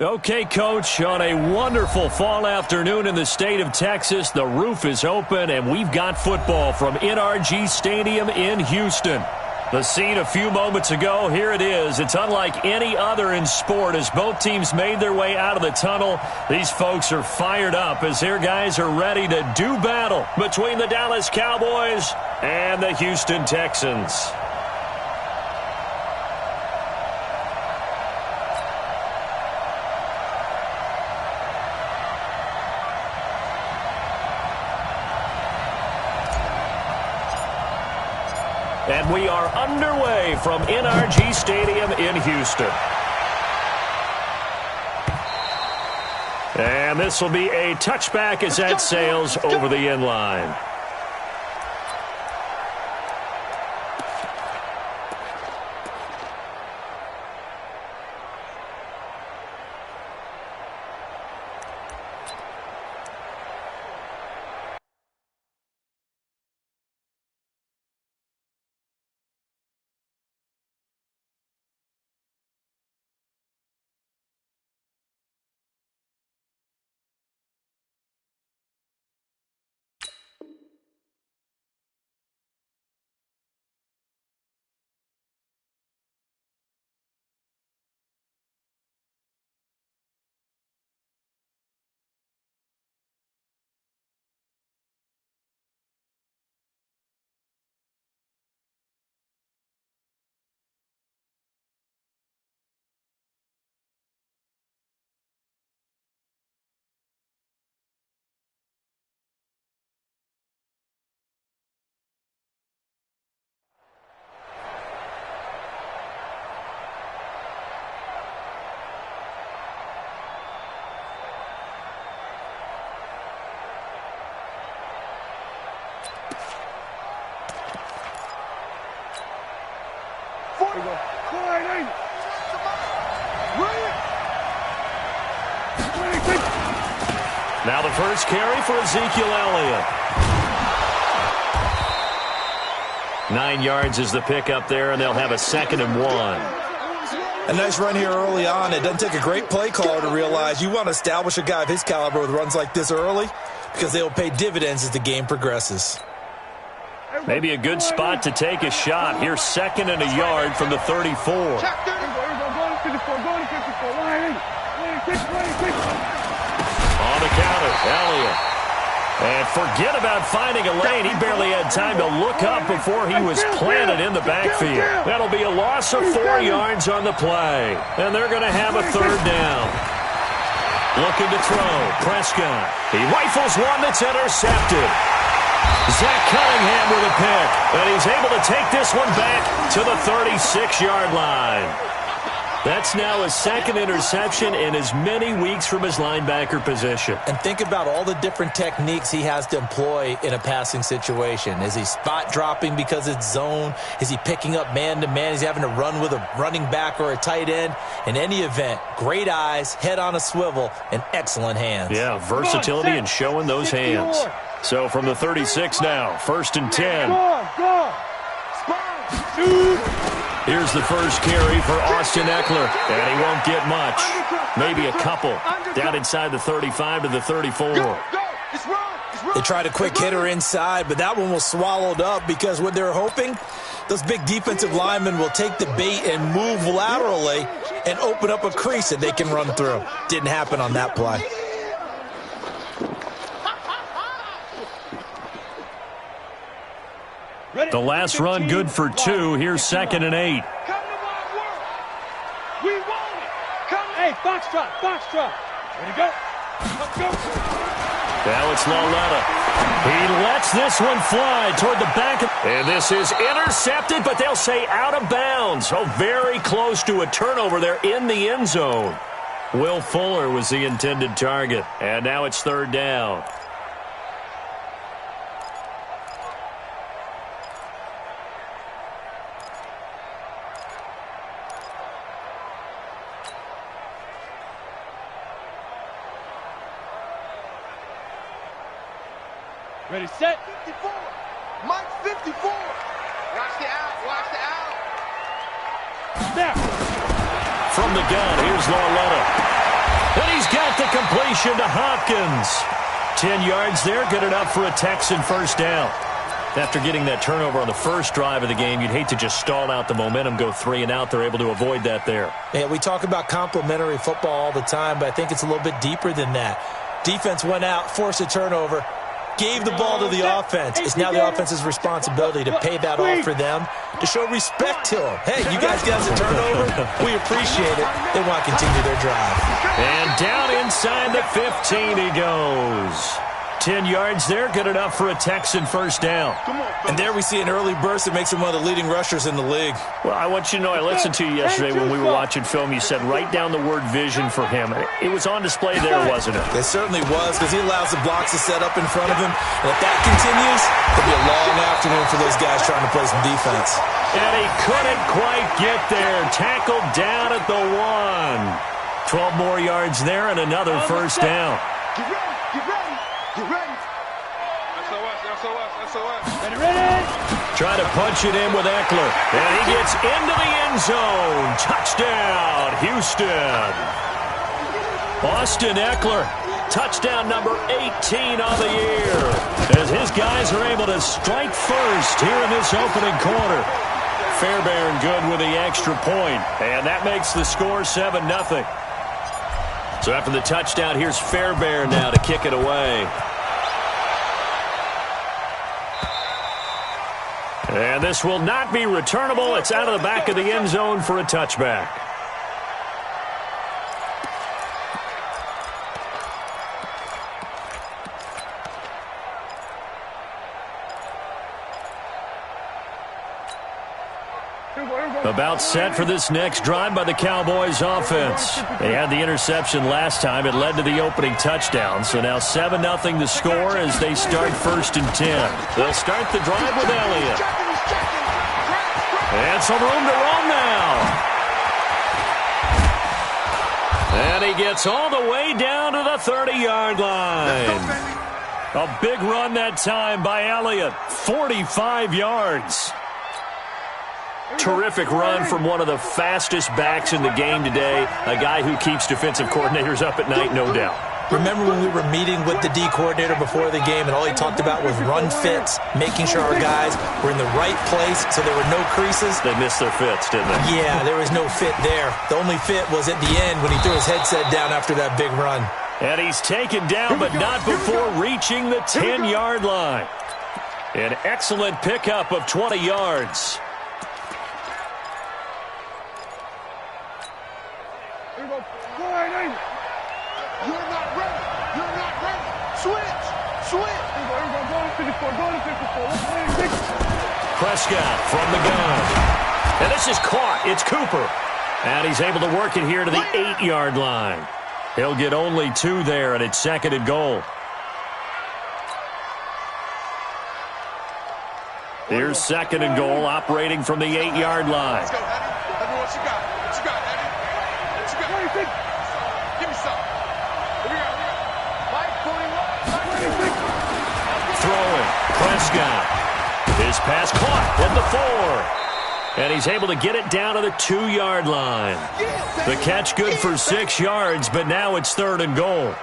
Okay, Coach, on a wonderful fall afternoon in the state of Texas, the roof is open, and we've got football from NRG Stadium in Houston. The scene a few moments ago, here it is. It's unlike any other in sport as both teams made their way out of the tunnel. These folks are fired up as their guys are ready to do battle between the Dallas Cowboys and the Houston Texans. And we are underway from NRG Stadium in Houston. And this will be a touchback as that sails over the end line. Now the first carry for Ezekiel Elliott. 9 yards is the pickup there, and they'll have a 2nd and 1. A nice run here early on. It doesn't take a great play caller to realize you want to establish a guy of his caliber with runs like this early because they will pay dividends as the game progresses. Maybe a good spot to take a shot. Here's 2nd and a yard from the 34. On the counter, Elliott. And forget about finding a lane. He barely had time to look up before he was planted in the backfield. That'll be a loss of 4 yards on the play. And they're going to have a 3rd down. Looking to throw. Prescott. He rifles one that's intercepted. Zach Cunningham with a pick. And he's able to take this one back to the 36-yard line. That's now his 2nd interception in as many weeks from his linebacker position. And think about all the different techniques he has to employ in a passing situation. Is he spot dropping because it's zone? Is he picking up man-to-man? Is he having to run with a running back or a tight end? In any event, great eyes, head on a swivel, and excellent hands. Yeah, versatility and showing those hands. So from the 36 now, 1st and 10. Here's the first carry for Austin Ekeler, and he won't get much. Maybe a couple. Down inside the 35 to the 34. They tried a quick hitter inside, but that one was swallowed up because what they're hoping, those big defensive linemen will take the bait and move laterally and open up a crease that they can run through. Didn't happen on that play. The last run good for 2. Here's 2nd and 8. We want it. Hey, foxtrot. Ready to go. Let's go. Now it's Lauletta. He lets this one fly toward the back. And this is intercepted, but they'll say out of bounds. Oh, very close to a turnover there in the end zone. Will Fuller was the intended target. And now it's 3rd down. Ready, set. 54. Mike 54. Watch the out. Snap. From the gun, here's Lauletta. completion to Hopkins. 10 yards there, good enough for a Texan first down. After getting that turnover on the first drive of the game, you'd hate to just stall out the momentum, go 3 and out. They're able to avoid that there. Yeah, we talk about complementary football all the time, but I think it's a little bit deeper than that. Defense went out, forced a turnover, gave the ball to the offense. It's now the offense's responsibility to pay that off for them, to show respect to them. Hey, you guys got a turnover. We appreciate it. They want to continue their drive. And down inside the 15 he goes. 10 yards there, good enough for a Texan first down. And there we see an early burst that makes him one of the leading rushers in the league. Well, I want you to know, I listened to you yesterday when we were watching film. You said write down the word vision for him. It was on display there, wasn't it? It certainly was, because he allows the blocks to set up in front of him. And if that continues, it'll be a long afternoon for those guys trying to play some defense. And he couldn't quite get there. Tackled down at the 1. 12 more yards there and another first down. Get ready, get ready. Get ready. Ready, ready. Trying to punch it in with Eckler. And he gets into the end zone. Touchdown, Houston. Austin Eckler, touchdown number 18 on the year. As his guys are able to strike first here in this opening quarter. Fairbairn good with the extra point. And that makes the score 7-0. So after the touchdown, here's Fairbairn now to kick it away. And this will not be returnable. It's out of the back of the end zone for a touchback. About set for this next drive by the Cowboys offense. They had the interception last time. It led to the opening touchdown. So now 7-0 the score as they start 1st and 10. They'll start the drive with Elliott. And some room to run now. And he gets all the way down to the 30-yard line. A big run that time by Elliott. 45 yards. Terrific run from one of the fastest backs in the game today. A guy who keeps defensive coordinators up at night, no doubt. Remember when we were meeting with the D coordinator before the game and all he talked about was run fits, making sure our guys were in the right place so there were no creases? They missed their fits, didn't they? Yeah, there was no fit there. The only fit was at the end when he threw his headset down after that big run. And he's taken down, but not before reaching the 10-yard line. An excellent pickup of 20 yards. You're not ready. You're not ready. Switch. Switch. Prescott from the gun. And this is caught. It's Cooper. And he's able to work it here to the 8-yard line. He'll get only 2 there, and it's 2nd and goal. Here's 2nd and goal, operating from the 8-yard line. Let's go, Eddie. Everyone, what you got? What you got, Eddie? What you got? Give me some. Here we go. Throwing. Prescott. His pass caught at the 4. And he's able to get it down to the 2-yard line. The catch good for 6 yards, but now it's 3rd and goal.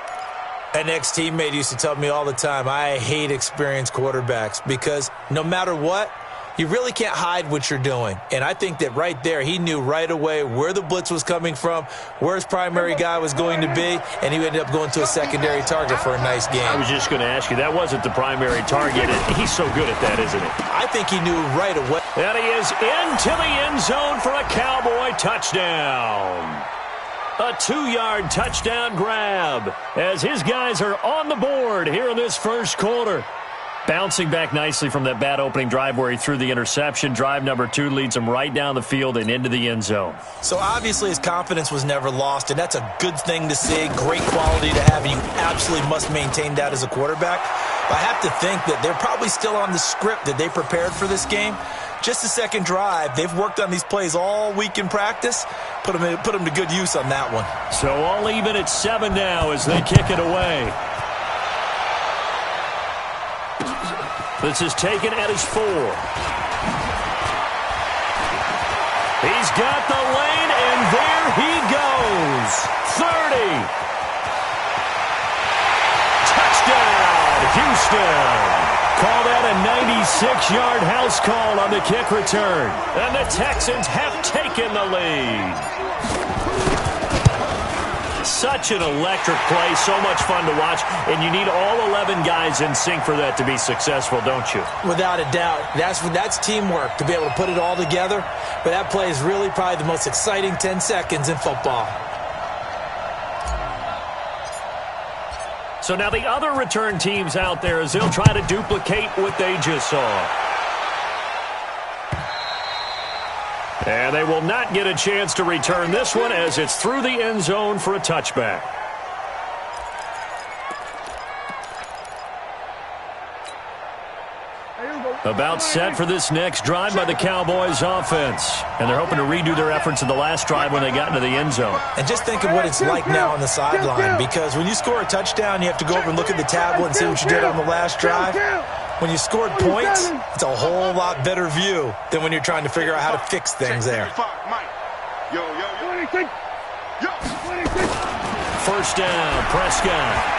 An ex-teammate used to tell me all the time, I hate experienced quarterbacks because no matter what, you really can't hide what you're doing. And I think that right there, he knew right away where the blitz was coming from, where his primary guy was going to be, and he ended up going to a secondary target for a nice game. I was just going to ask you, that wasn't the primary target. He's so good at that, isn't he? I think he knew right away. And he is into the end zone for a Cowboy touchdown. A 2-yard touchdown grab as his guys are on the board here in this first quarter. Bouncing back nicely from that bad opening drive where he threw the interception. Drive number 2 leads him right down the field and into the end zone. So obviously his confidence was never lost, and that's a good thing to see. Great quality to have, and you absolutely must maintain that as a quarterback. I have to think that they're probably still on the script that they prepared for this game. Just the second drive. They've worked on these plays all week in practice. Put them to good use on that one. So all even at 7 now as they kick it away. This is taken at his 4. He's got the lane, and there he goes. 30. first down. Call that a 96-yard house call on the kick return. And the Texans have taken the lead. Such an electric play, so much fun to watch, and you need all 11 guys in sync for that to be successful, don't you? Without a doubt. That's teamwork to be able to put it all together. But that play is really probably the most exciting 10 seconds in football. So now the other return teams out there as they'll try to duplicate what they just saw. And they will not get a chance to return this one as it's through the end zone for a touchback. About set for this next drive by the Cowboys offense. And they're hoping to redo their efforts in the last drive when they got into the end zone. And just think of what it's like now on the sideline, because when you score a touchdown, you have to go over and look at the tablet and see what you did on the last drive. When you scored points, it's a whole lot better view than when you're trying to figure out how to fix things there. First down, Prescott.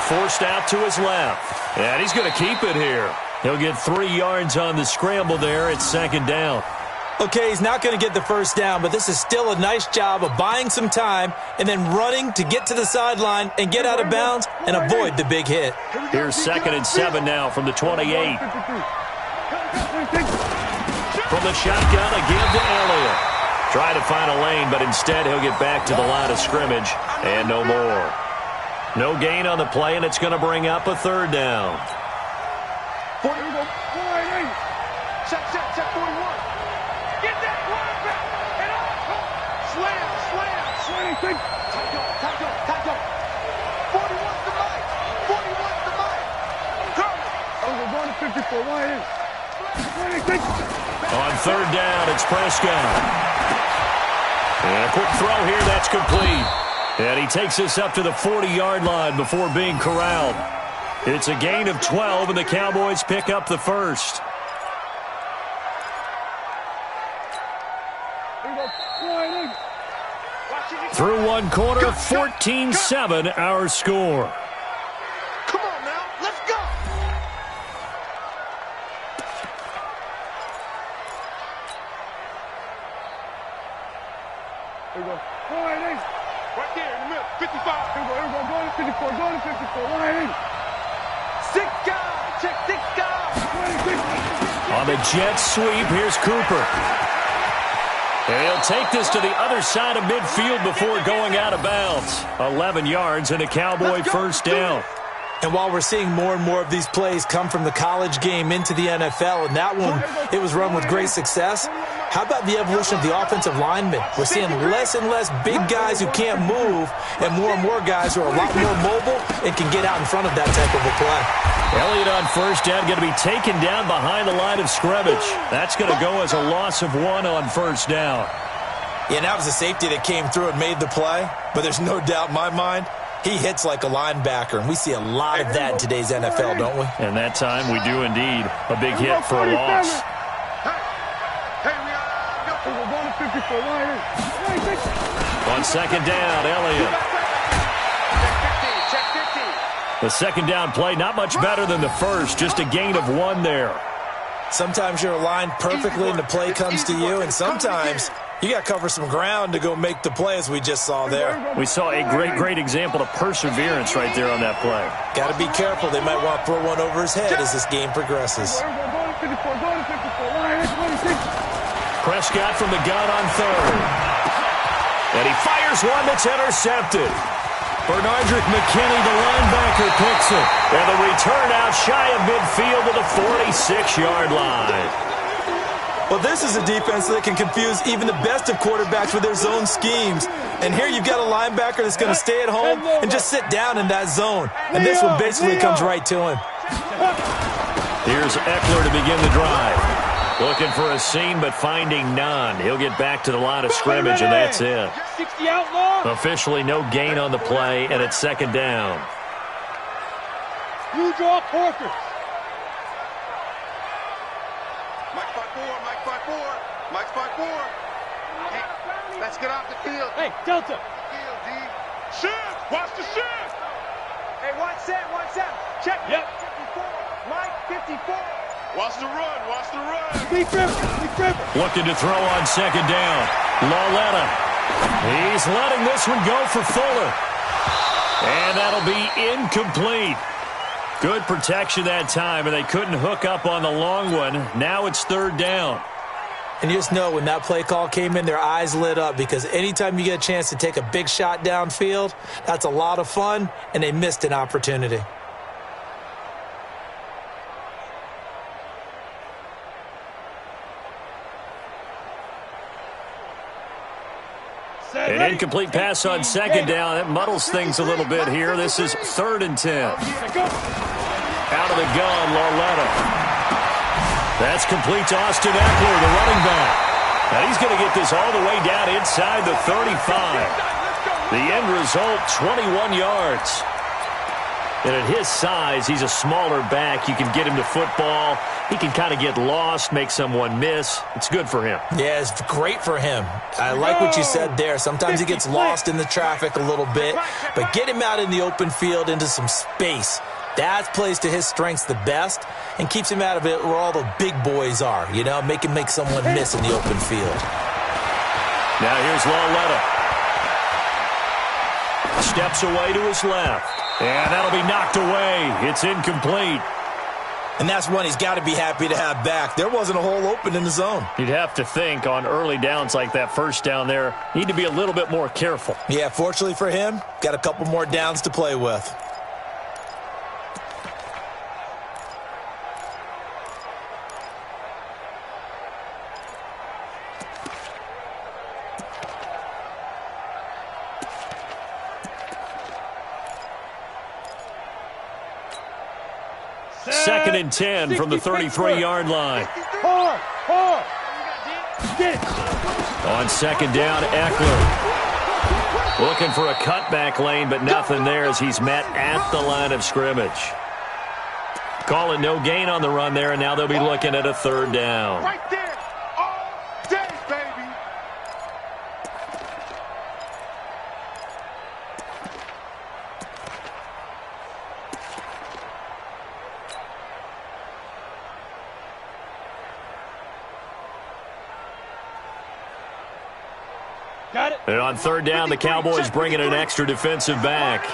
Forced out to his left. And he's going to keep it here. He'll get 3 yards on the scramble there. It's second down. Okay, he's not going to get the first down, but this is still a nice job of buying some time and then running to get to the sideline and get out of bounds and avoid the big hit. Here's 2nd and 7 now from the 28. From the shotgun, a give to Elliott. Try to find a lane, but instead he'll get back to the line of scrimmage and no more. No gain on the play, and it's going to bring up a 3rd down. Check 41. Get that quarterback. And slam. Tight up. 41's the mic. 41's the mic. Come. We're going to 54. Why is? On 3rd down, it's Prescott. And a quick throw here, that's complete. And he takes us up to the 40-yard line before being corralled. It's a gain of 12, and the Cowboys pick up the first. Through one quarter, 14-7 our score. Come on now, let's go. Here we go. Right there in the middle, 55. Here we go, going to 54, going to 54. Six guys, check 6 guys. On the jet sweep, here's Cooper. And he'll take this to the other side of midfield before going out of bounds. 11 yards and a Cowboy first down. And while we're seeing more and more of these plays come from the college game into the NFL, and that one, it was run with great success, how about the evolution of the offensive linemen? We're seeing less and less big guys who can't move and more guys who are a lot more mobile and can get out in front of that type of a play. Elliott on first down, going to be taken down behind the line of scrimmage. That's going to go as a loss of 1 on first down. Yeah, and that was a safety that came through and made the play, but there's no doubt in my mind, he hits like a linebacker, and we see a lot of that in today's NFL, don't we? And that time we do indeed. A big hit for a loss. On second down, Elliott. The second down play, not much better than the first, just a gain of 1 there. Sometimes you're aligned perfectly and the play comes to you, and sometimes you got to cover some ground to go make the play, as we just saw there. We saw a great example of perseverance right there on that play. Got to be careful. They might want to throw one over his head as this game progresses. Prescott from the gun on 3rd. And he fires one that's intercepted. Bernardrick McKinney, the linebacker, picks it. And the return out shy of midfield to the 46-yard line. Well, this is a defense that can confuse even the best of quarterbacks with their zone schemes. And here you've got a linebacker that's going to stay at home and just sit down in that zone. And this one basically comes right to him. Here's Eckler to begin the drive. Looking for a seam, but finding none. He'll get back to the line of scrimmage, and that's it. Officially no gain on the play, and it's second down. You draw quarters. Mike 5-4. Hey, let's get off the field. Hey, Delta. Field, D. Shift. Watch the shift. Hey, watch that. Check. Yep. 54. Mike, 54. Watch the run. Watch the run. Lee Trevor. Looking to throw on second down. Lauletta. He's letting this one go for Fuller. And that'll be incomplete. Good protection that time, and they couldn't hook up on the long one. Now it's third down. And you just know when that play call came in, their eyes lit up, because anytime you get a chance to take a big shot downfield, that's a lot of fun, and they missed an opportunity. An incomplete pass on second down. That muddles things a little bit here. This is 3rd and 10. Out of the gun, Lauletta. That's complete to Austin Ekeler, the running back. Now he's going to get this all the way down inside the 35. The end result, 21 yards. And at his size, he's a smaller back. You can get him to football. He can kind of get lost, make someone miss. It's good for him. Yeah, it's great for him. I like what you said there. Sometimes he gets lost in the traffic a little bit, but get him out in the open field into some space. That plays to his strengths the best and keeps him out of it where all the big boys are, you know, make him make someone miss in the open field. Now here's Lauletta. Steps away to his left. And that'll be knocked away. It's incomplete. And that's one he's got to be happy to have back. There wasn't a hole open in the zone. You'd have to think on early downs like that first down there, need to be a little bit more careful. Yeah, fortunately for him, got a couple more downs to play with. Second and 10 from the 33-yard line. Hard. On second down, Ekeler. Looking for a cutback lane, but nothing there as he's met at the line of scrimmage. Call it no gain on the run there, and now they'll be looking at a third down. Right there. All day, baby. Got it. And on third down, the Cowboys bring in an extra defensive back.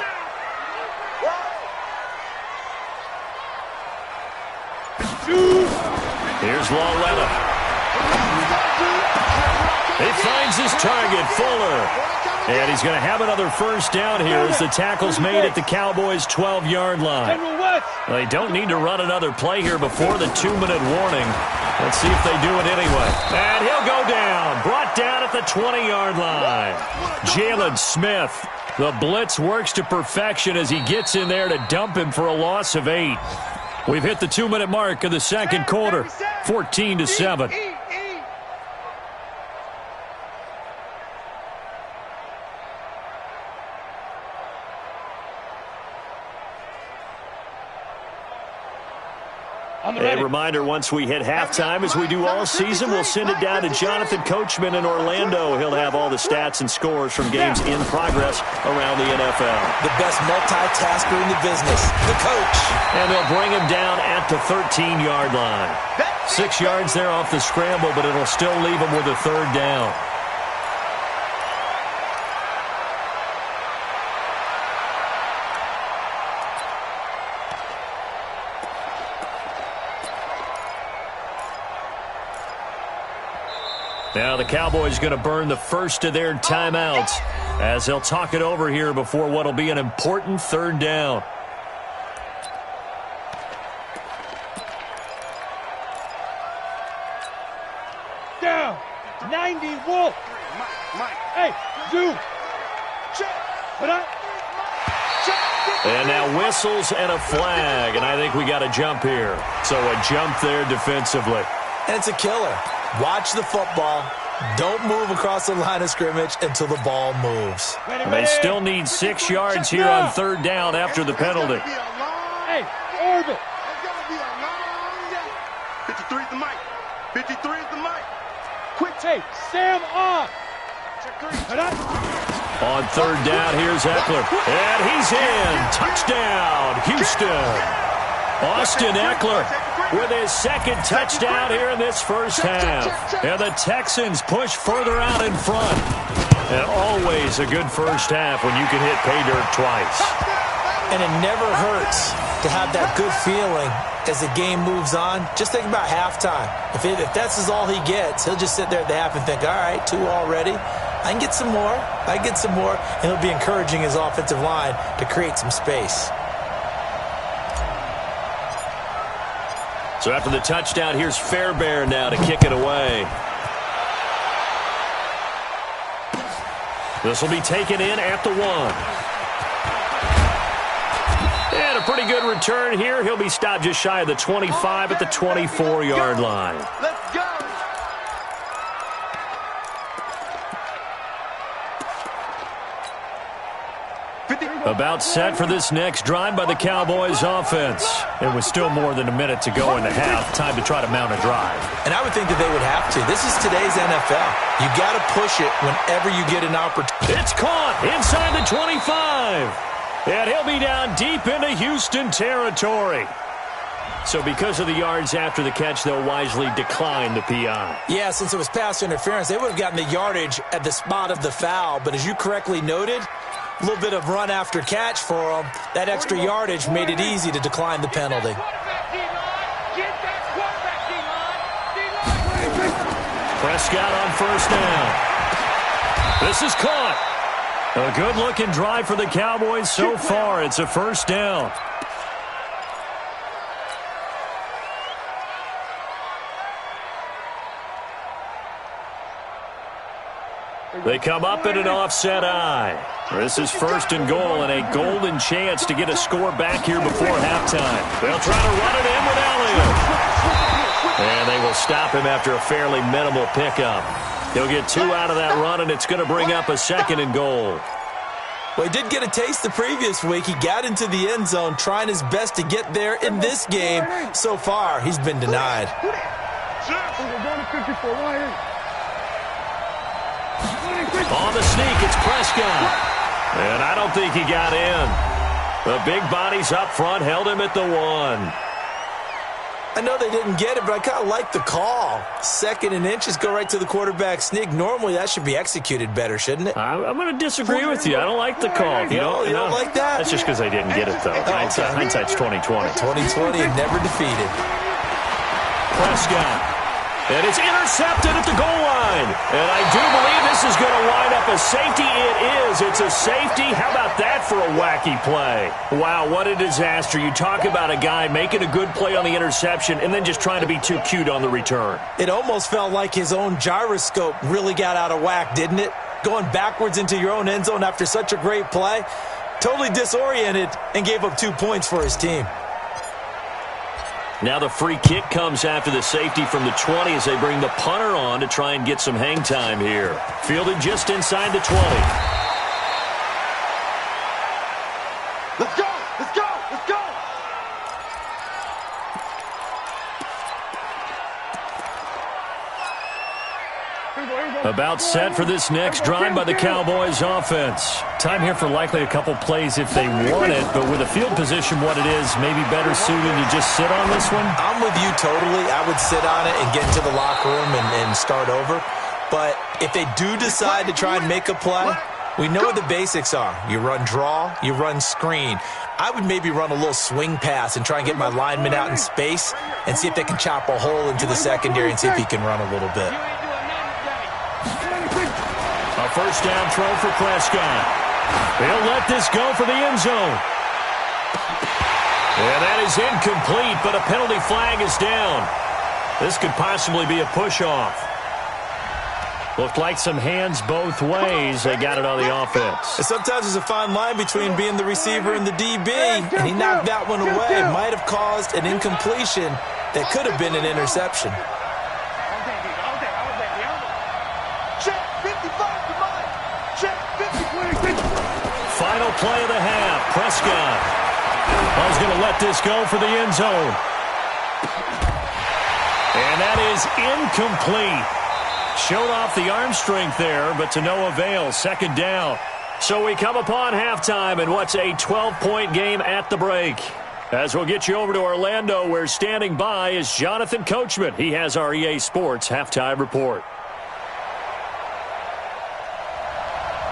Here's Lauletta. He finds his target, Fuller. And he's going to have another first down here as the tackle's made at the Cowboys' 12-yard line. They don't need to run another play here before the 2-minute warning. Let's see if they do it anyway. And he'll go down. Brought down at the 20-yard line. Jalen Smith. The blitz works to perfection as he gets in there to dump him for a loss of 8. We've hit the 2-minute mark of the second quarter. 14-7. A reminder, once we hit halftime, as we do all season, we'll send it down to Jonathan Coachman in Orlando. He'll have all the stats and scores from games in progress around the NFL. The best multitasker in the business, the coach. And they'll bring him down at the 13-yard line. 6 yards there off the scramble, but it'll still leave him with a third down. Now the Cowboys going to burn the first of their timeouts as they'll talk it over here before what will be an important third down. Down. 90 Wolf. Hey, zoom. Put up. And now whistles and a flag, and I think we got a jump here. So a jump there defensively. And it's a killer. Watch the football. Don't move across the line of scrimmage until the ball moves. They still need 6 yards here on third down after the penalty. Hey, orbit. 53 is the mic. 53 is the mic. Quick tape. Sam off. Check 3. Put up. On third down, here's Eckler. And he's in. Touchdown, Houston. Austin Eckler with his second touchdown here in this first half. And the Texans push further out in front. And always a good first half when you can hit pay dirt twice. And it never hurts to have that good feeling as the game moves on. Just think about halftime. If that's all he gets, he'll just sit there at the half and think, all right, 2 already. I can get some more. And he'll be encouraging his offensive line to create some space. So after the touchdown, here's Fairbairn now to kick it away. This will be taken in at the 1. And a pretty good return here. He'll be stopped just shy of the 25 at the 24-yard line. Let's go. About set for this next drive by the Cowboys offense. And with still more than a minute to go in the half, time to try to mount a drive. And I would think that they would have to. This is today's NFL. You got to push it whenever you get an opportunity. It's caught inside the 25. And he'll be down deep into Houston territory. So because of the yards after the catch, they'll wisely decline the PI. Yeah, since it was pass interference, they would have gotten the yardage at the spot of the foul. But as you correctly noted, a little bit of run after catch for them. That extra yardage made it easy to decline the penalty. Prescott on first down. This is caught. A good-looking drive for the Cowboys so far. It's a first down. They come up in an offset eye. This is first and goal and a golden chance to get a score back here before halftime. They'll try to run it in with Elliott. And they will stop him after a fairly minimal pickup. He'll get 2 out of that run, and it's going to bring up a second and goal. Well, he did get a taste the previous week. He got into the end zone trying his best to get there in this game. So far, he's been denied. On the sneak, it's Prescott. And I don't think he got in. The big bodies up front held him at the 1. I know they didn't get it, but I kind of like the call. 2nd and inches, go right to the quarterback sneak. Normally, that should be executed better, shouldn't it? I'm going to disagree with you. I don't like the call. You don't like that? That's just because they didn't get it, though. Hindsight's 20/20. 20/20 and never defeated. Prescott. And it's intercepted at the goal line. And I do believe this is going to wind up a safety. It is. It's a safety. How about that for a wacky play? Wow, what a disaster. You talk about a guy making a good play on the interception and then just trying to be too cute on the return. It almost felt like his own gyroscope really got out of whack, didn't it? Going backwards into your own end zone after such a great play. Totally disoriented and gave up 2 points for his team. Now the free kick comes after the safety from the 20 as they bring the punter on to try and get some hang time here. Fielded just inside the 20. Let's go! Let's go! Let's go! About set for this next drive by the Cowboys offense. Time here for likely a couple plays if they want it, but with a field position what it is, maybe better suited to just sit on this one? I'm with you totally. I would sit on it and get into the locker room and start over. But if they do decide to try and make a play, we know what the basics are. You run draw, you run screen. I would maybe run a little swing pass and try and get my lineman out in space and see if they can chop a hole into the secondary and see if he can run a little bit. A first down throw for Prescott. They'll let this go for the end zone. And that is incomplete, but a penalty flag is down. This could possibly be a push-off. Looked like some hands both ways. They got it on the offense. Sometimes there's a fine line between being the receiver and the DB, and he knocked that one away. Might have caused an incompletion that could have been an interception. Final play of the half. Prescott. I was going to let this go for the end zone. And that is incomplete. Showed off the arm strength there, but to no avail. Second down. So we come upon halftime in what's a 12-point game at the break. As we'll get you over to Orlando, where standing by is Jonathan Coachman. He has our EA Sports halftime report.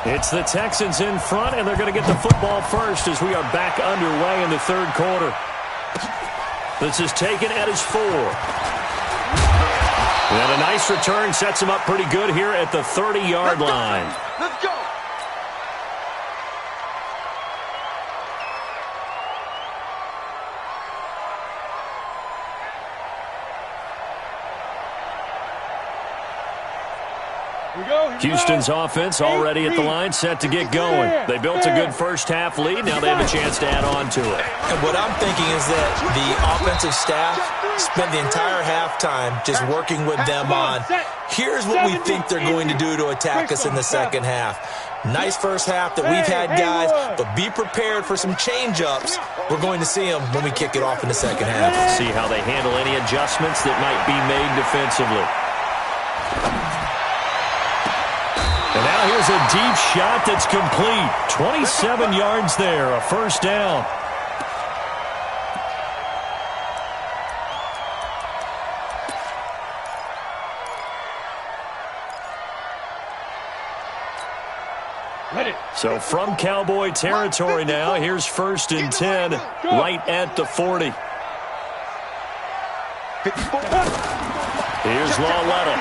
It's the Texans in front, and they're going to get the football first as we are back underway in the third quarter. This is taken at his 4. And a nice return sets him up pretty good here at the 30-yard line. Let's go. Houston's offense already at the line, set to get going. They built a good first-half lead. Now they have a chance to add on to it. And what I'm thinking is that the offensive staff spent the entire halftime just working with them on, here's what we think they're going to do to attack us in the second half. Nice first half that we've had, guys, but be prepared for some change-ups. We're going to see them when we kick it off in the second half. See how they handle any adjustments that might be made defensively. And now here's a deep shot that's complete. 27 yards there, a first down. So from Cowboy territory now, here's 1st and 10, right at the 40. Here's Lauletta.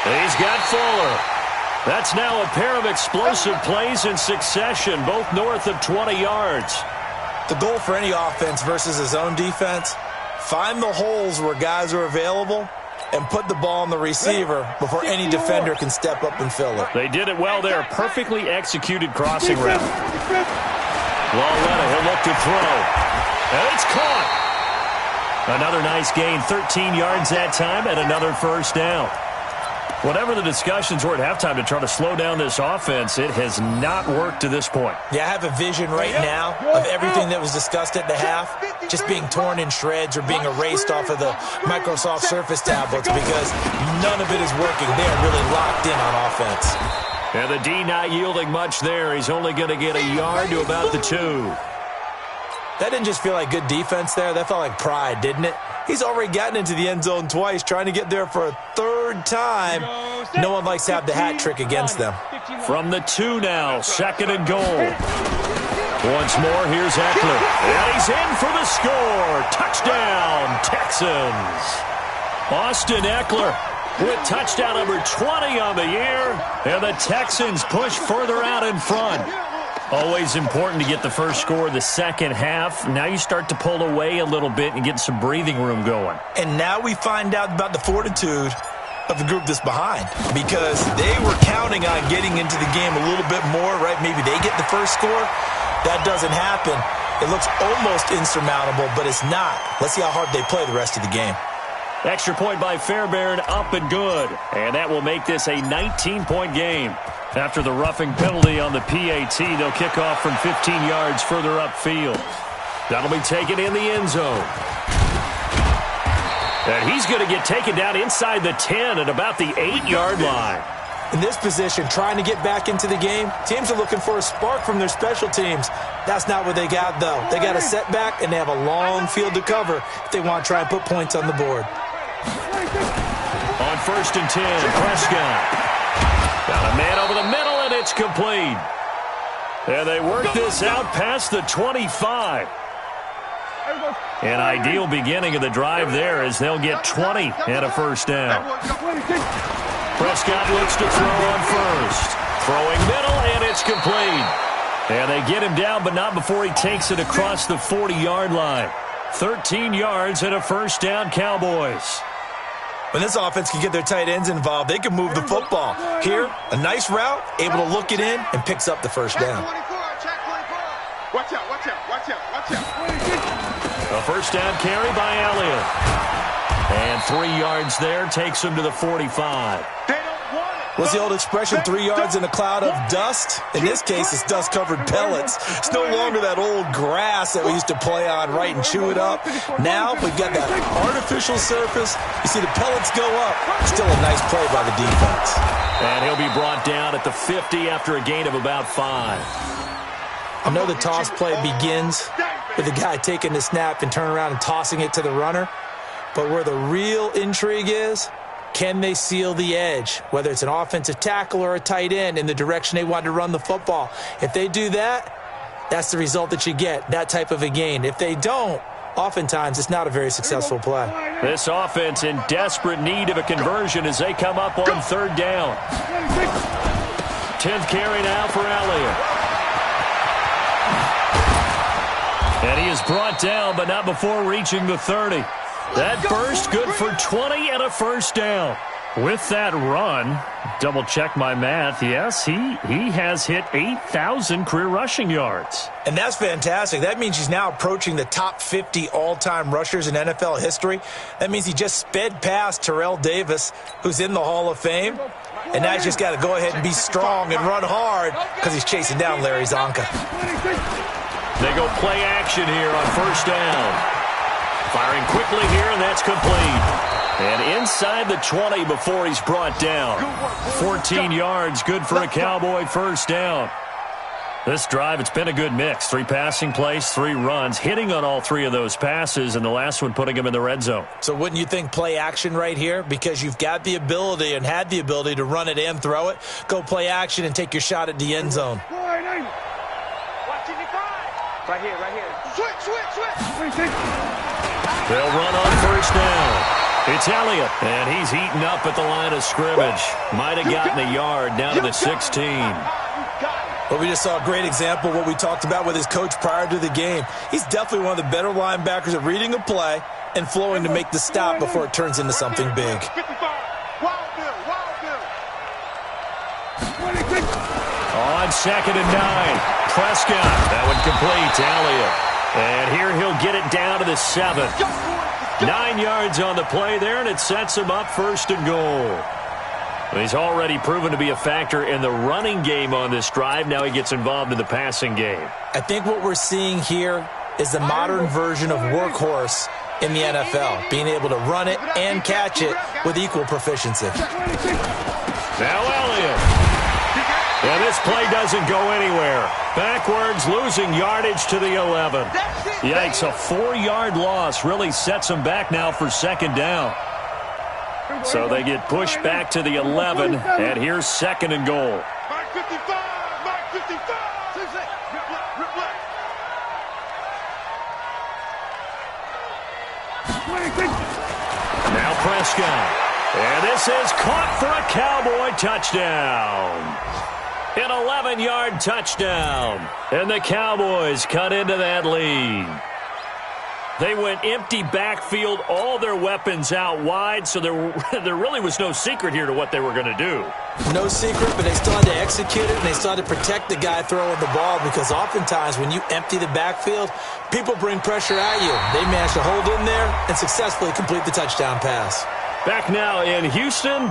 He's got Fuller. That's now a pair of explosive plays in succession, both north of 20 yards. The goal for any offense versus a zone defense, find the holes where guys are available and put the ball on the receiver before any defender can step up and fill it. They did it well there. Perfectly executed crossing route. Lauletta, he'll look to throw. And it's caught. Another nice gain, 13 yards that time, and another first down. Whatever the discussions were at halftime to try to slow down this offense, it has not worked to this point. Yeah, I have a vision right now of everything that was discussed at the half just being torn in shreds or being erased off of the Microsoft Surface tablets because none of it is working. They are really locked in on offense. And the D not yielding much there. He's only going to get a yard to about the 2. That didn't just feel like good defense there. That felt like pride, didn't it? He's already gotten into the end zone twice, trying to get there for a 3rd time. No one likes to have the hat trick against them. From the 2 now, 2nd and goal. Once more, here's Eckler. And he's in for the score. Touchdown, Texans. Austin Eckler with touchdown number 20 on the year. And the Texans push further out in front. Always important to get the first score of the second half. Now you start to pull away a little bit and get some breathing room going. And now we find out about the fortitude of the group that's behind, because they were counting on getting into the game a little bit more, right? Maybe they get the first score. That doesn't happen. It looks almost insurmountable, but it's not. Let's see how hard they play the rest of the game. Extra point by Fairbairn, up and good. And that will make this a 19-point game. After the roughing penalty on the PAT, they'll kick off from 15 yards further upfield. That'll be taken in the end zone. And he's going to get taken down inside the 10 at about the 8-yard line. In this position, trying to get back into the game, teams are looking for a spark from their special teams. That's not what they got, though. They got a setback, and they have a long field to cover if they want to try and put points on the board. On 1st and 10, Prescott. Got a man over the middle, and it's complete. And they work this out past the 25. An ideal beginning of the drive there as they'll get 20 and a first down. Prescott looks to throw on 1st. Throwing middle, and it's complete. And they get him down, but not before he takes it across the 40-yard line. 13 yards and a first down, Cowboys. When this offense can get their tight ends involved, they can move the football. Here, a nice route, able to look it in, and picks up the first down. Watch out, watch out, watch out, watch out. A first down carry by Elliott. And 3 yards there takes him to the 45. They don't want it. What's the old expression, 3 yards in a cloud of dust? In this case, it's dust-covered pellets. It's no longer that old grass that we used to play on, right, and chew it up. Now we've got that artificial surface. You see the pellets go up. Still a nice play by the defense. And he'll be brought down at the 50 after a gain of about 5. I know the toss play begins with the guy taking the snap and turning around and tossing it to the runner. But where the real intrigue is, can they seal the edge, whether it's an offensive tackle or a tight end, in the direction they want to run the football? If they do that, that's the result that you get, that type of a gain. If they don't, oftentimes it's not a very successful play. This offense in desperate need of a conversion as they come up on 3rd down. 10th carry now for Elliott. And he is brought down, but not before reaching the 30. That burst good for 20 and a first down. With that run, double check my math, yes, he has hit 8,000 career rushing yards. And that's fantastic. That means he's now approaching the top 50 all-time rushers in NFL history. That means he just sped past Terrell Davis, who's in the Hall of Fame. And now he's just got to go ahead and be strong and run hard because he's chasing down Larry Zonka. They go play action here on 1st down. Firing quickly here, and that's complete. And inside the 20 before he's brought down. 14 yards, good for a Cowboy first down. This drive, it's been a good mix. 3 passing plays, 3 runs, hitting on all 3 of those passes, and the last one putting him in the red zone. So wouldn't you think play action right here? Because you've got the ability and had the ability to run it and throw it. Go play action and take your shot at the end zone. Right here. Switch. They'll run on 1st down. It's Elliott, and he's eaten up at the line of scrimmage. Might have gotten a yard down to the 16. Well, we just saw a great example of what we talked about with his coach prior to the game. He's definitely one of the better linebackers at reading a play and flowing to make the stop before it turns into something big. On 2nd and 9, Prescott. That one complete to Elliott. And here he'll get it down to the 7. 9 yards on the play there, and it sets him up 1st and goal. He's already proven to be a factor in the running game on this drive. Now he gets involved in the passing game. I think what we're seeing here is the modern version of workhorse in the NFL, being able to run it and catch it with equal proficiency. Now Elliott. And this play doesn't go anywhere. Backwards, losing yardage to the 11. Yikes, a 4-yard loss really sets them back now for 2nd down. So they get pushed back to the 11, and here's 2nd and goal. Mike 55! Now Prescott. And this is caught for a Cowboy touchdown. An 11-yard touchdown. And the Cowboys cut into that lead. They went empty backfield, all their weapons out wide, so there really was no secret here to what they were going to do. No secret, but they still had to execute it, and they still had to protect the guy throwing the ball, because oftentimes when you empty the backfield, people bring pressure at you. They managed to hold in there and successfully complete the touchdown pass. Back now in Houston,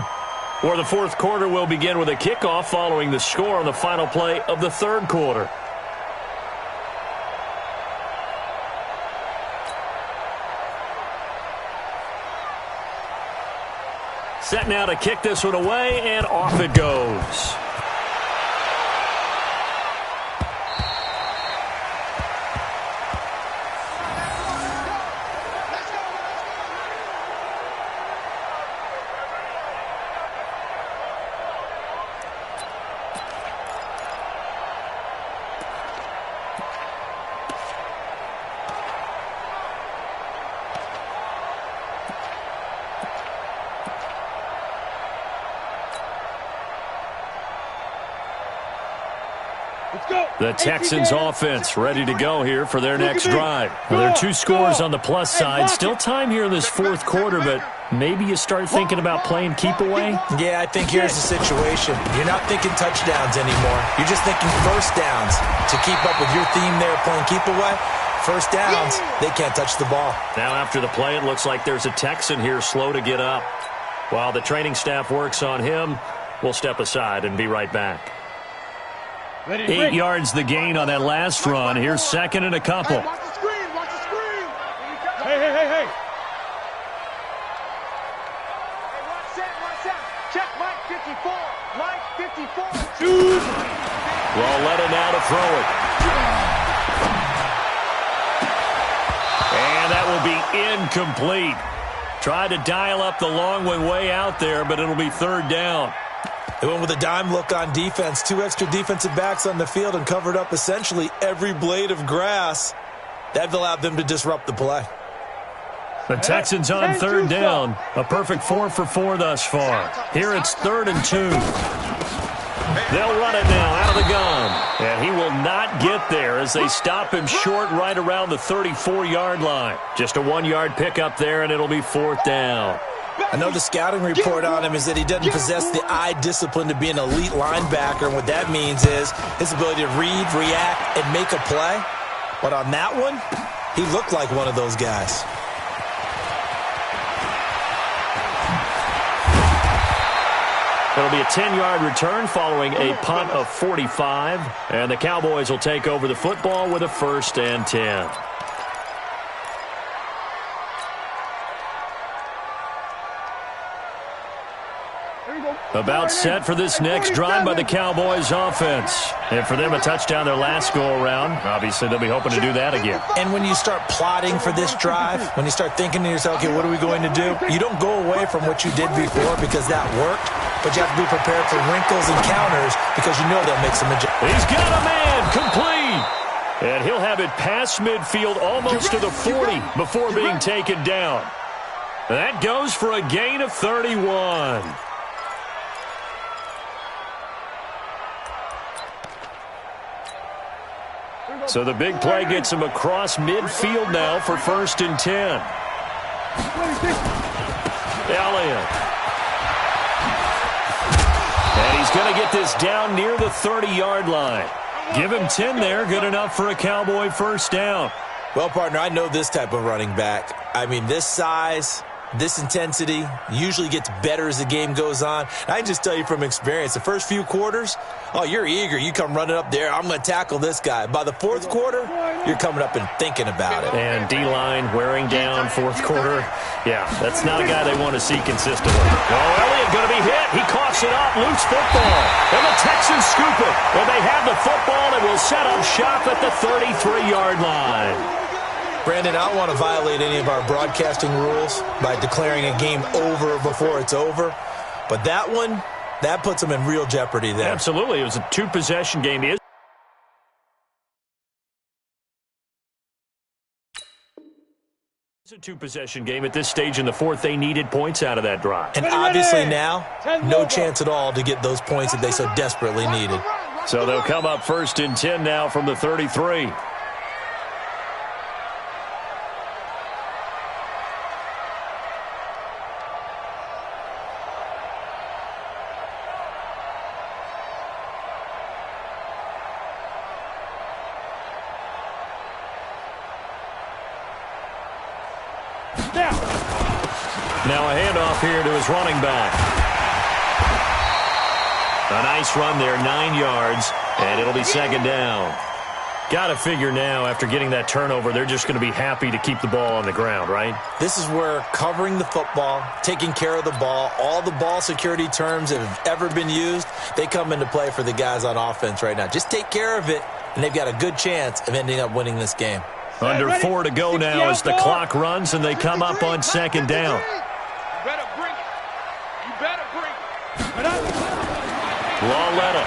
where the 4th quarter will begin with a kickoff following the score on the final play of the 3rd quarter. Set now to kick this one away, and off it goes. The Texans offense ready to go here for their next drive. Well, there are 2 scores on the plus side. Still time here in this 4th quarter, but maybe you start thinking about playing keep away? Yeah, I think here's the situation. You're not thinking touchdowns anymore. You're just thinking first downs. To keep up with your theme there playing keep away, first downs, they can't touch the ball. Now after the play, it looks like there's a Texan here slow to get up. While the training staff works on him, We'll step aside and be right back. 8 yards the gain on that last run. Here's second and a couple. Hey, watch the screen. Watch the screen. Hey. Watch that. Check Mike 54. Mike 54. Lauletta now to throw it. And that will be incomplete. Tried to dial up the long one way out there, but it'll be third down. They went with a dime look on defense. 2 extra defensive backs on the field and covered up essentially every blade of grass. That allowed them to disrupt the play. The Texans on third down. A perfect 4 for 4 thus far. Here it's 3rd and 2. They'll run it now out of the gun. And he will not get there as they stop him short right around the 34-yard line. Just a 1-yard pickup there, and it'll be 4th down. I know the scouting report on him is that he doesn't possess the eye discipline to be an elite linebacker. And what that means is his ability to read, react, and make a play. But on that one, he looked like one of those guys. It'll be a 10-yard return following a punt of 45. And the Cowboys will take over the football with a 1st and 10. About set for this next drive by the Cowboys offense. And for them, a touchdown their last go-around. Obviously, they'll be hoping to do that again. And when you start plotting for this drive, when you start thinking to yourself, okay, what are we going to do? You don't go away from what you did before because that worked, but you have to be prepared for wrinkles and counters because you know they'll make some adjustments. He's got a man complete. And he'll have it past midfield almost to the 40 before being taken down. That goes for a gain of 31. So the big play gets him across midfield now for 1st and 10. Elliott. And he's going to get this down near the 30-yard line. Give him 10 there, good enough for a Cowboy 1st down. Well, partner, I know this type of running back. I mean, this size, this intensity usually gets better as the game goes on. I can just tell you from experience, the first few quarters, oh, you're eager. You come running up there. I'm going to tackle this guy. By the 4th quarter, you're coming up and thinking about it. And D-line wearing down 4th quarter. Yeah, that's not a guy they want to see consistently. Oh, Elliott going to be hit. He coughs it up. Loose football. And the Texans scoop it. Well, they have the football and will set up shop at the 33-yard line. Brandon, I don't want to violate any of our broadcasting rules by declaring a game over before it's over. But that one, that puts them in real jeopardy there. Absolutely. It was a 2-possession game. It's a 2-possession game at this stage in the 4th. They needed points out of that drive. And obviously now, no chance at all to get those points that they so desperately needed. So they'll come up 1st and 10 now from the 33. Now a handoff here to his running back. A nice run there, 9 yards, and it'll be 2nd down. Got to figure now, after getting that turnover, they're just going to be happy to keep the ball on the ground, right? This is where covering the football, taking care of the ball, all the ball security terms that have ever been used, they come into play for the guys on offense right now. Just take care of it, and they've got a good chance of ending up winning this game. Under 4 to go now as the clock runs, and they come up on 2nd down. You better bring it. You better bring it. Lauletta.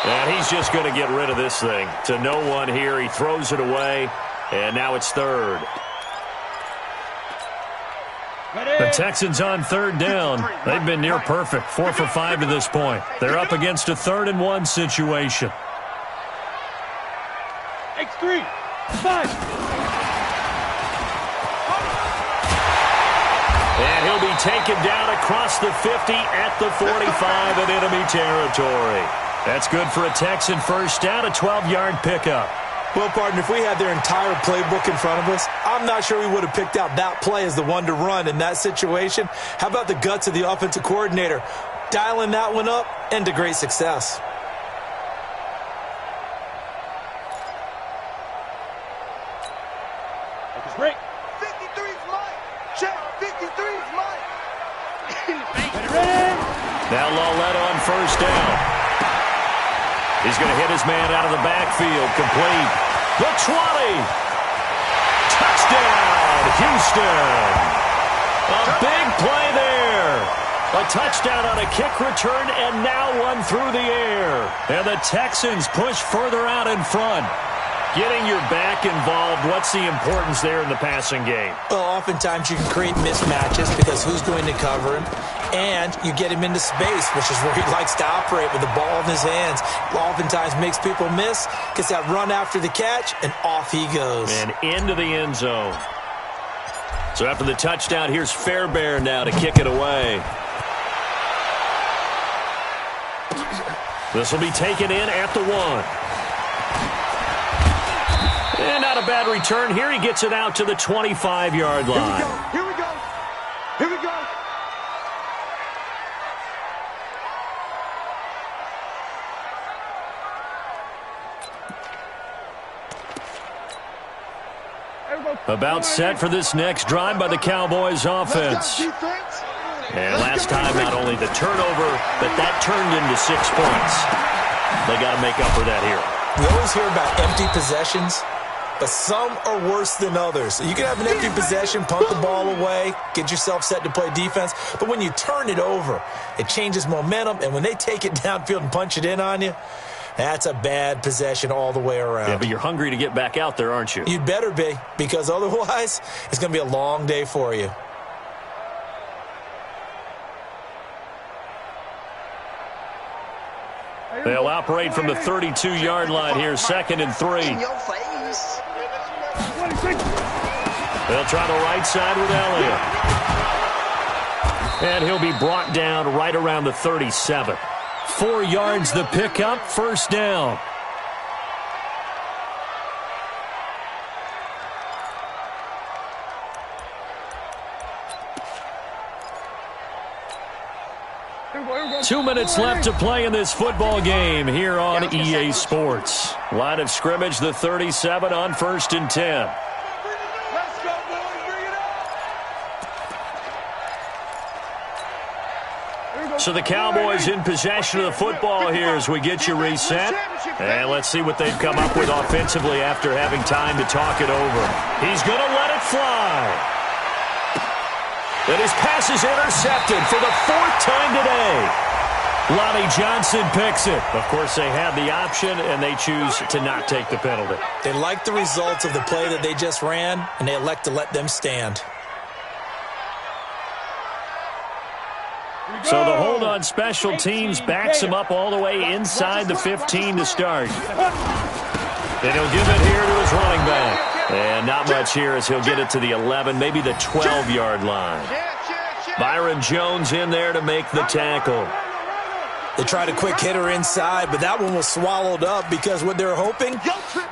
And he's just going to get rid of this thing. To no one here. He throws it away, and now it's 3rd. The Texans on 3rd down. They've been near perfect. 4 for 5 to this point. They're up against a 3rd and 1 situation. X3, 5. And he'll be taken down across the 50 at the 45 in enemy territory. That's good for a Texan 1st down, a 12-yard pickup. Well, partner, if we had their entire playbook in front of us, I I'm not sure we would have picked out that play as the one to run in that situation. How about the guts of the offensive coordinator? Dialing that one up into great success. Break. 53's mine. Check. 53's mine. Now Lauletta on first down. He's going to hit his man out of the backfield. Complete. The 20. Touchdown, Houston. A big play there. A touchdown on a kick return and now one through the air. And the Texans push further out in front. Getting your back involved, what's the importance there in the passing game? Well, oftentimes you can create mismatches because who's going to cover him? And you get him into space, which is where he likes to operate with the ball in his hands. Oftentimes makes people miss, gets that run after the catch, and off he goes. And into the end zone. So after the touchdown, here's Fairbairn now to kick it away. This will be taken in at the 1. And not a bad return here. He gets it out to the 25-yard line. Here we go. Here we go. About set for this next drive by the Cowboys offense. And last time, not only the turnover, but that turned into 6 points. They got to make up for that here. We always hear about empty possessions, but some are worse than others. You can have an empty possession, punt the ball away, get yourself set to play defense, but when you turn it over, it changes momentum, and when they take it downfield and punch it in on you, that's a bad possession all the way around. Yeah, but you're hungry to get back out there, aren't you? You'd better be, because otherwise, it's going to be a long day for you. They'll operate from the 32-yard line here, 2nd and 3. They'll try the right side with Elliott. And he'll be brought down right around the 37. 4 yards the pickup, first down. Two minutes left to play in this football game here on EA Sports. Line of scrimmage, the 37 on 1st and 10. Let's go, boys. Bring it up. So the Cowboys in possession of the football here as we get you reset. And let's see what they've come up with offensively after having time to talk it over. He's going to let it fly. And his pass is intercepted for the 4th time today. Lonnie Johnson picks it. Of course, they had the option, and they choose to not take the penalty. They like the results of the play that they just ran, and they elect to let them stand. So the hold on special teams backs him up all the way inside the 15 to start. And he'll give it here to his running back. And not much here as he'll get it to the 11, maybe the 12-yard line. Byron Jones in there to make the tackle. They tried a quick hitter inside, but that one was swallowed up because what they're hoping,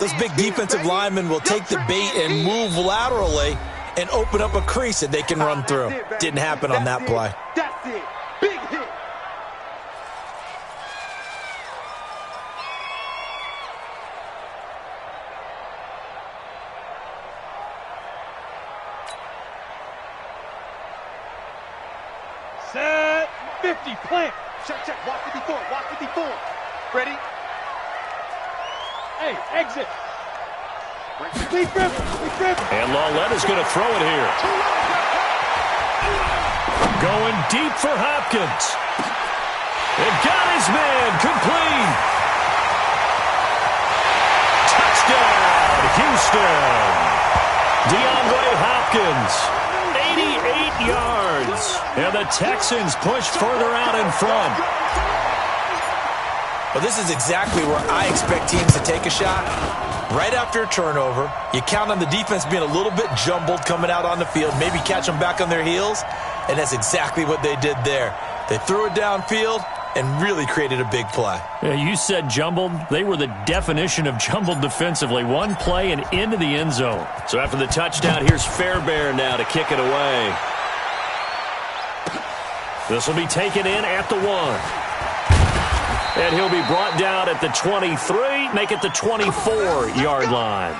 those big defensive linemen will take the bait and move laterally and open up a crease that they can run through. Didn't happen on that play. That's it. Big hit. Set. 50. Plant. Check. Watch 54. Watch 54. Ready? Hey, exit. Be driven. And Lauletta's going to throw it here. Going deep for Hopkins. And got his man complete. Touchdown, Houston. DeAndre Hopkins. 88 yards. And the Texans push further out in front. Well, this is exactly where I expect teams to take a shot. Right after a turnover, you count on the defense being a little bit jumbled coming out on the field, maybe catch them back on their heels, and that's exactly what they did there. They threw it downfield, and really created a big play. Yeah, you said jumbled. They were the definition of jumbled defensively. One play and into the end zone. So after the touchdown, here's Fairbairn now to kick it away. This will be taken in at the 1. And he'll be brought down at the 23, make it the 24-yard line.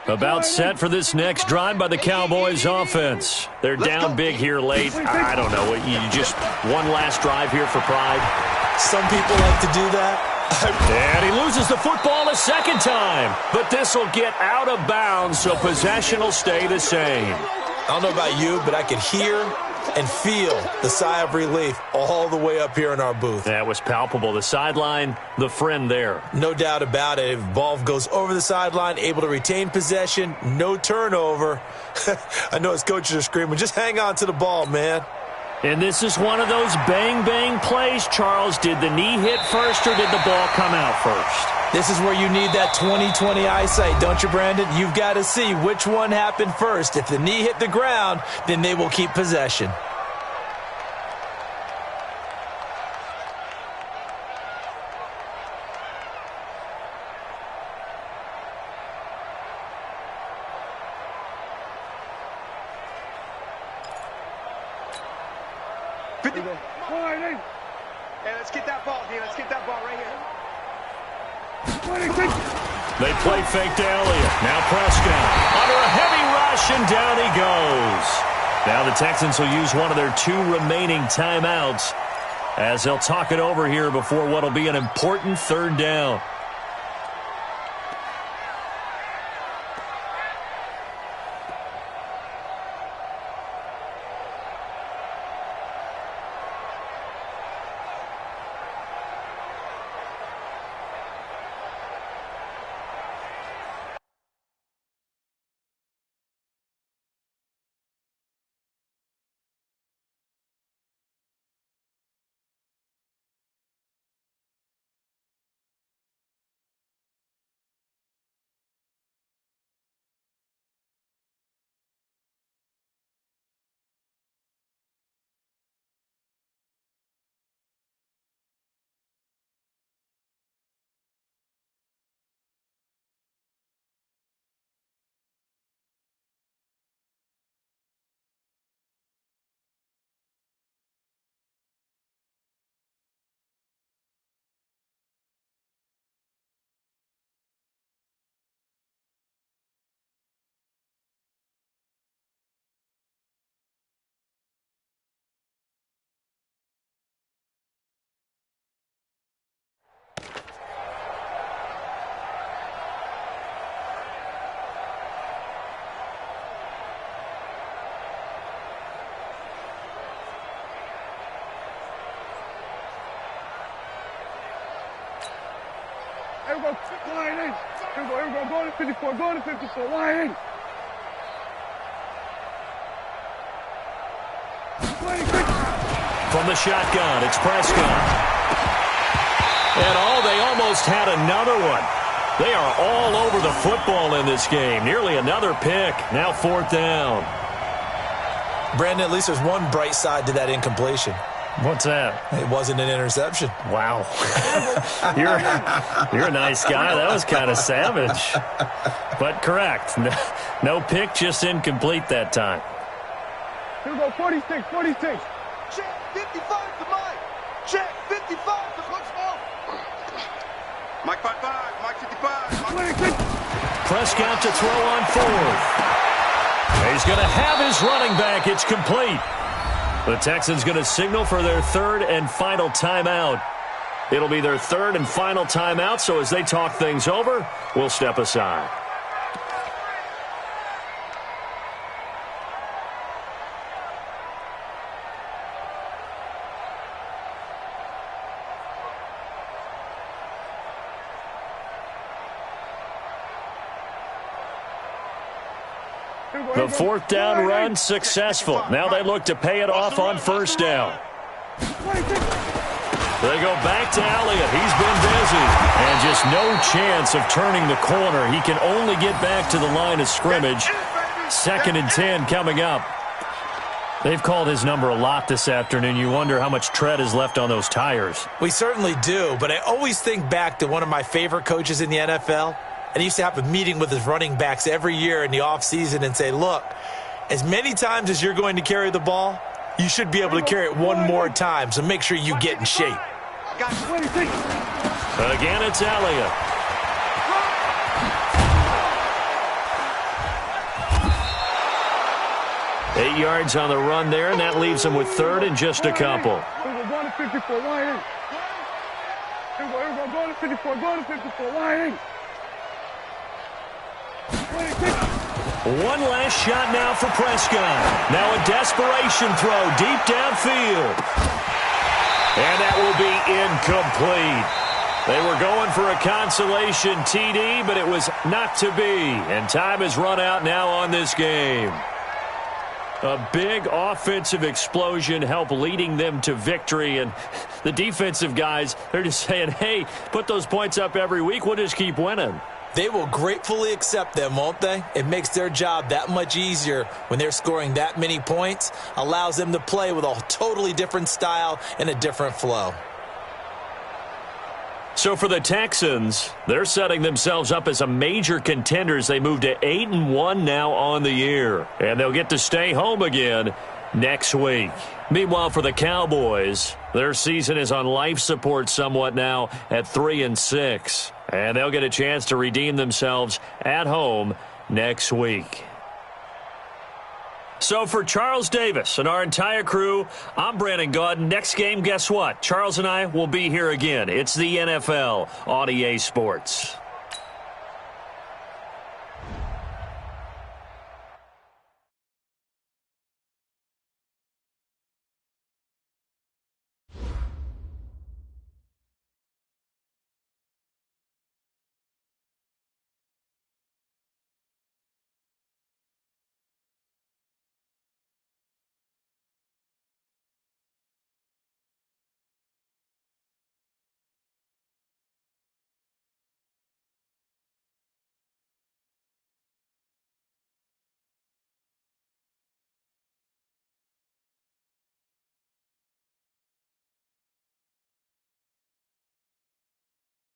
About set for this next drive by the Cowboys offense. They're down big here late. I don't know. You just one last drive here for pride. Some people like to do that. And he loses the football a second time. But this will get out of bounds, so possession will stay the same. I don't know about you, but I could hear and feel the sigh of relief all the way up here in our booth. That was palpable. The sideline, the friend there. No doubt about it. If ball goes over the sideline, able to retain possession, no turnover. I know his coaches are screaming, just hang on to the ball, man. And this is one of those bang-bang plays, Charles. Did the knee hit first or did the ball come out first? This is where you need that 20/20 eyesight, don't you, Brandon? You've got to see which one happened first. If the knee hit the ground, then they will keep possession. Hey, let's get that ball, D. Let's get that ball right here. They play fake to Elliott. Now Prescott under a heavy rush, and down he goes. Now the Texans will use one of their 2 remaining timeouts as they'll talk it over here before what will be an important 3rd down. Here we go, line in. Here we go, go to 54, go to 54, line in. From the shotgun, it's Prescott. And they almost had another one. They are all over the football in this game. Nearly another pick. Now 4th down. Brandon, at least there's one bright side to that incompletion. What's that? It wasn't an interception. Wow. You're a nice guy. That was kind of savage. But correct. No pick, just incomplete that time. Here we go, 46, 46. Check 55 to Mike. Check 55 to Football. Mike 55, Mike 55. Prescott to throw on 4th. He's going to have his running back. It's complete. The Texans going to signal for their 3rd and final timeout. It'll be their 3rd and final timeout, so as they talk things over, we'll step aside. The fourth down run successful. Now they look to pay it off on first down. They go back to Elliott. He's been busy. And just no chance of turning the corner. He can only get back to the line of scrimmage. 2nd and 10 coming up. They've called his number a lot this afternoon. You wonder how much tread is left on those tires. We certainly do, but I always think back to one of my favorite coaches in the NFL. And he used to have a meeting with his running backs every year in the offseason and say, look, as many times as you're going to carry the ball, you should be able to carry it one more time, so make sure you get in shape. Again, it's Elliott. Eight yards on the run there, and that leaves him with 3rd and just a couple. Go to 54, line in. Go to 54, go to 54, line in. One last shot now for Prescott. Now a desperation throw deep downfield. And that will be incomplete. They were going for a consolation TD, but it was not to be. And time has run out now on this game. A big offensive explosion helped leading them to victory. And the defensive guys, they're just saying, hey, put those points up every week. We'll just keep winning. They will gratefully accept them, won't they? It makes their job that much easier when they're scoring that many points. Allows them to play with a totally different style and a different flow. So for the Texans, they're setting themselves up as a major contender as they move to 8-1 now on the year. And they'll get to stay home again next week. Meanwhile, for the Cowboys, their season is on life support somewhat now at 3-6. And they'll get a chance to redeem themselves at home next week. So for Charles Davis and our entire crew, I'm Brandon Gaudin. Next game, guess what? Charles and I will be here again. It's the NFL on EA Sports.